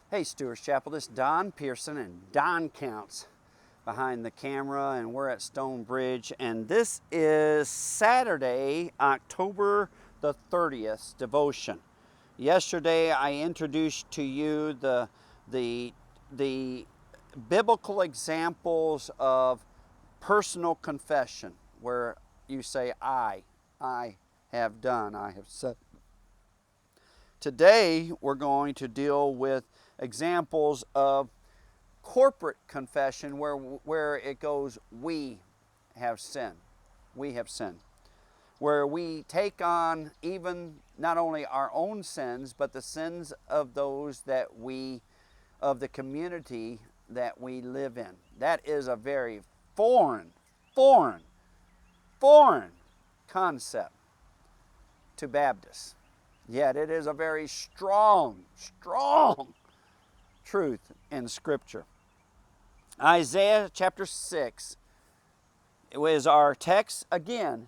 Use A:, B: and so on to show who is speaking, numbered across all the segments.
A: Hey, Stewart's Chapel, this is Don Pierson, and Don counts behind the camera, and we're at Stone Bridge, and this is Saturday, October the 30th devotion. Yesterday, I introduced to you the biblical examples of personal confession, where you say, I have done, I have said. Today, we're going to deal with examples of corporate confession where it goes, we have sinned. We have sinned. Where we take on even not only our own sins, but the sins of those of the community that we live in. That is a very foreign concept to Baptists. Yet it is a very strong truth in Scripture. Isaiah chapter 6 is our text again,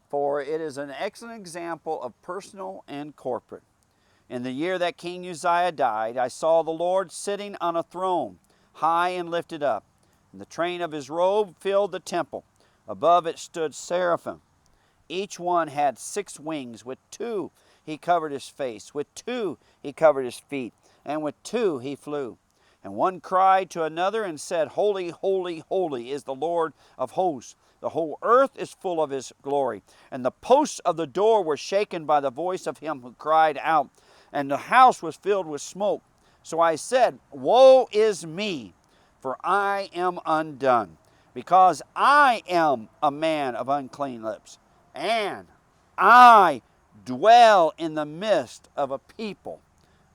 A: for it is an excellent example of personal and corporate. In the year that King Uzziah died, I saw the Lord sitting on a throne, high and lifted up, and the train of his robe filled the temple. Above it stood seraphim. Each one had 6 wings. With 2 he covered his face, with 2 he covered his feet, and with 2 he flew. And one cried to another and said, Holy, holy, holy is the Lord of hosts. The whole earth is full of his glory. And the posts of the door were shaken by the voice of him who cried out, and the house was filled with smoke. So I said, Woe is me, for I am undone, because I am a man of unclean lips, and I dwell in the midst of a people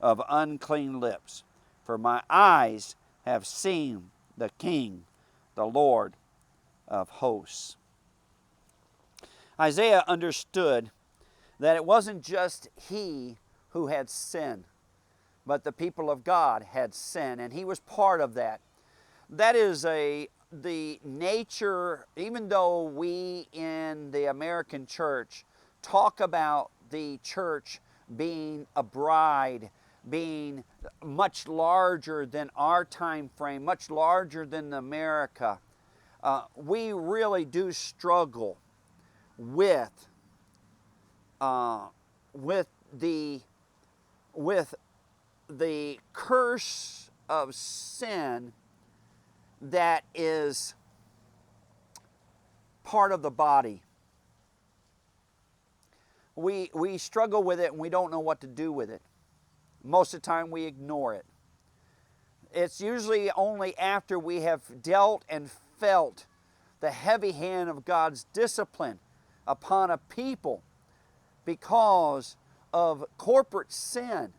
A: of unclean lips. For my eyes have seen the King, the Lord of hosts. Isaiah understood that it wasn't just he who had sinned, but the people of God had sinned, and he was part of that. That is the nature, even though we in the American church talk about the church being a bride, being much larger than our time frame, much larger than America, we really do struggle with the curse of sin that is part of the body. We struggle with it, and we don't know what to do with it. Most of the time we ignore it. It's usually only after we have dealt and felt the heavy hand of God's discipline upon a people because of corporate sin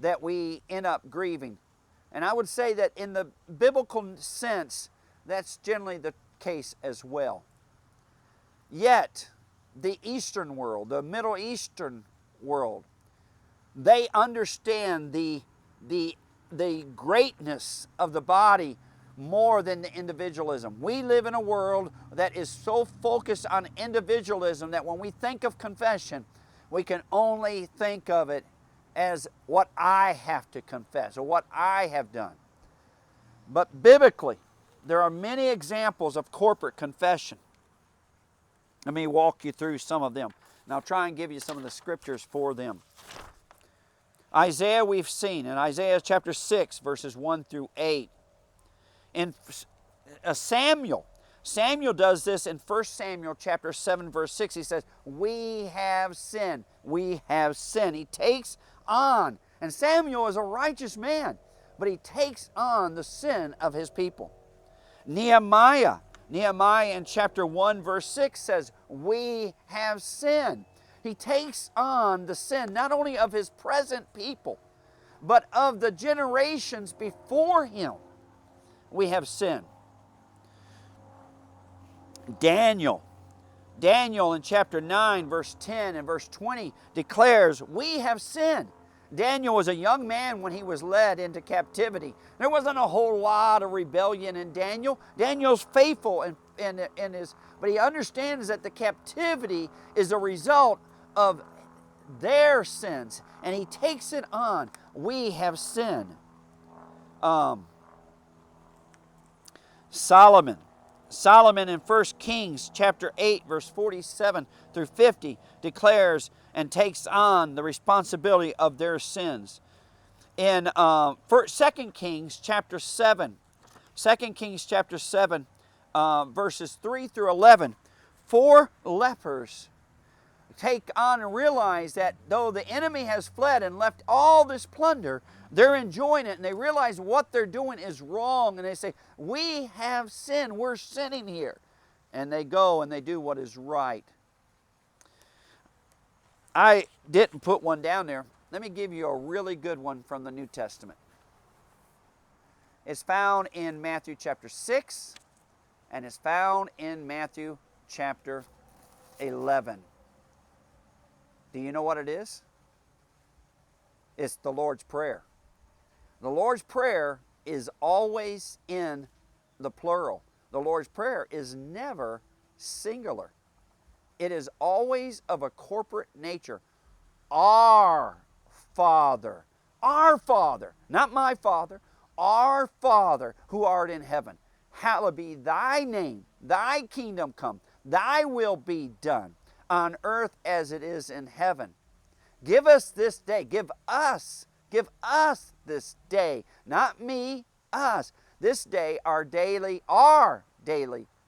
A: that we end up grieving. And I would say that in the biblical sense, that's generally the case as well. Yet, the Eastern world, the Middle Eastern world, they understand the greatness of the body more than the individualism. We live in a world that is so focused on individualism that when we think of confession, we can only think of it as what I have to confess or what I have done. But biblically, there are many examples of corporate confession. Let me walk you through some of them, and I'll try and give you some of the scriptures for them. Isaiah we've seen in Isaiah chapter 6, verses 1 through 8. In Samuel does this in 1 Samuel chapter 7, verse 6. He says, we have sinned. We have sinned. He takes on, and Samuel is a righteous man, but he takes on the sin of his people. Nehemiah in chapter 1, verse 6 says, we have sinned. He takes on the sin not only of his present people, but of the generations before him. We have sinned. Daniel in chapter 9, verse 10 and verse 20 declares, we have sinned. Daniel was a young man when he was led into captivity. There wasn't a whole lot of rebellion in Daniel. Daniel's faithful but he understands that the captivity is a result of their sins, and he takes it on. We have sinned. Solomon in 1 Kings chapter 8, verse 47 through 50 declares and takes on the responsibility of their sins. In 2 Kings chapter 7, 2 Kings chapter 7, verses 3 through 11, 4 lepers take on and realize that though the enemy has fled and left all this plunder, they're enjoying it, and they realize what they're doing is wrong, and they say, we have sinned, we're sinning here. And they go and they do what is right. I didn't put one down there. Let me give you a really good one from the New Testament. It's found in Matthew chapter 6, and it's found in Matthew chapter 11. Do you know what it is? It's the Lord's Prayer. The Lord's Prayer is always in the plural. The Lord's Prayer is never singular. It is always of a corporate nature. Our Father, not my Father, our Father who art in heaven, hallowed be thy name, thy kingdom come, thy will be done on earth as it is in heaven. Give us this day, give us this day, not me, us, this day our daily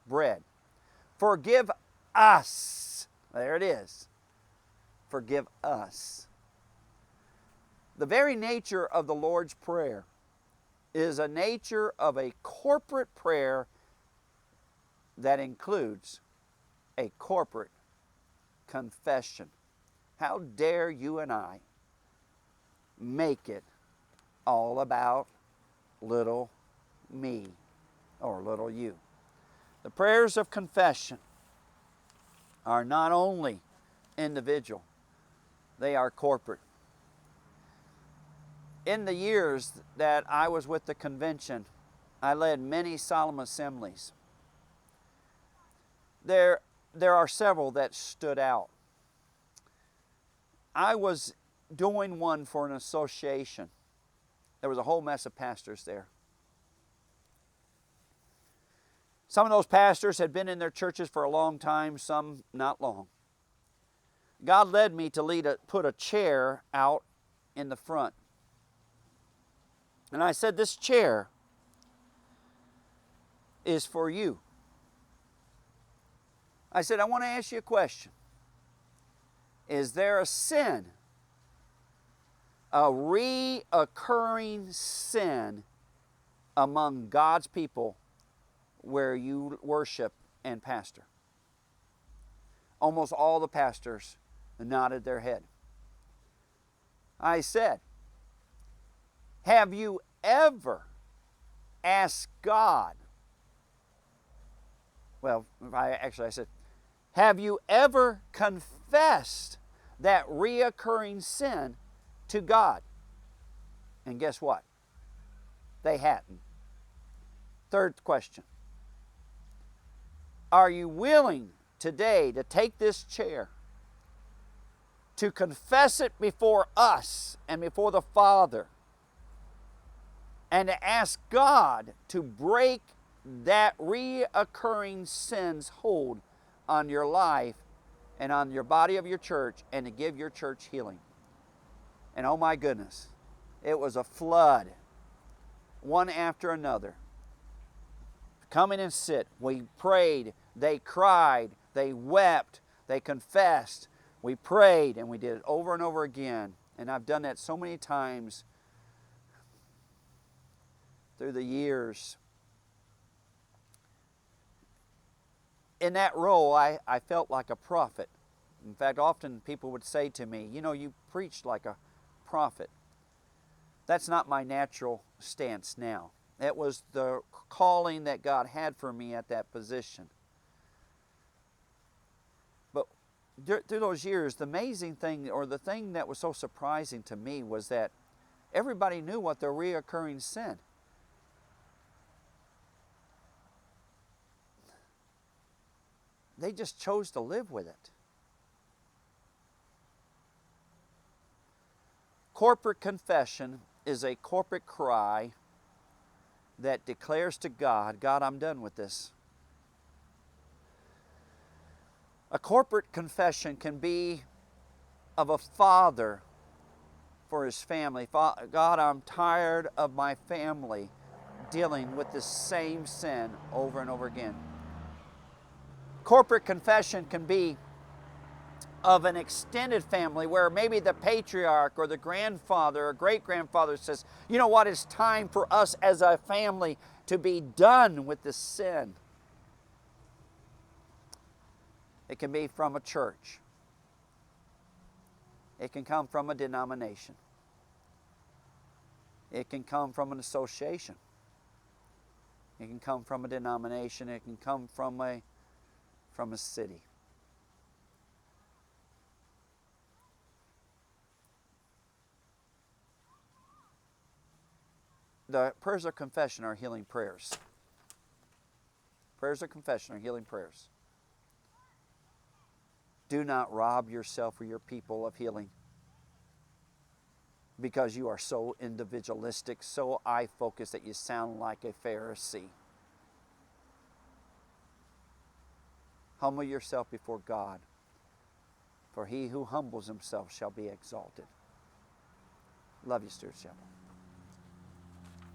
A: bread. Forgive us, there it is, forgive us. The very nature of the Lord's Prayer is a nature of a corporate prayer that includes a corporate confession. How dare you and I make it all about little me or little you? The prayers of confession are not only individual, they are corporate. In the years that I was with the convention, I led many solemn assemblies. There are several that stood out. I was doing one for an association. There was a whole mess of pastors there. Some of those pastors had been in their churches for a long time, some not long. God led me to put a chair out in the front. And I said, this chair is for you. I said, I want to ask you a question. Is there a sin, a reoccurring sin among God's people where you worship and pastor? Almost all the pastors nodded their head. I said, have you ever asked God? Well, I said, have you ever confessed that reoccurring sin to God? And guess what? They hadn't. Third question. Are you willing today to take this chair, to confess it before us and before the Father, and to ask God to break that reoccurring sin's hold on your life and on your body of your church, and to give your church healing? And oh my goodness, it was a flood, one after another. Come in and sit. We prayed, they cried, they wept, they confessed. We prayed, and we did it over and over again. And I've done that so many times through the years. In that role, I felt like a prophet. In fact, often people would say to me, you know, you preach like a prophet. That's not my natural stance now. It was the calling that God had for me at that position. But through those years, the amazing thing, or the thing that was so surprising to me, was that everybody knew what the reoccurring sin. They just chose to live with it. Corporate confession is a corporate cry that declares to God, God, I'm done with this. A corporate confession can be of a father for his family. God, I'm tired of my family dealing with the same sin over and over again. Corporate confession can be of an extended family where maybe the patriarch or the grandfather or great-grandfather says, you know what, it's time for us as a family to be done with this sin. It can be from a church. It can come from a denomination. It can come from an association. It can come from a denomination. It can come from a city. The prayers of confession are healing prayers. Prayers of confession are healing prayers. Do not rob yourself or your people of healing because you are so individualistic, so I-focused that you sound like a Pharisee. Humble yourself before God, for he who humbles himself shall be exalted. Love you, Stuart Chapel.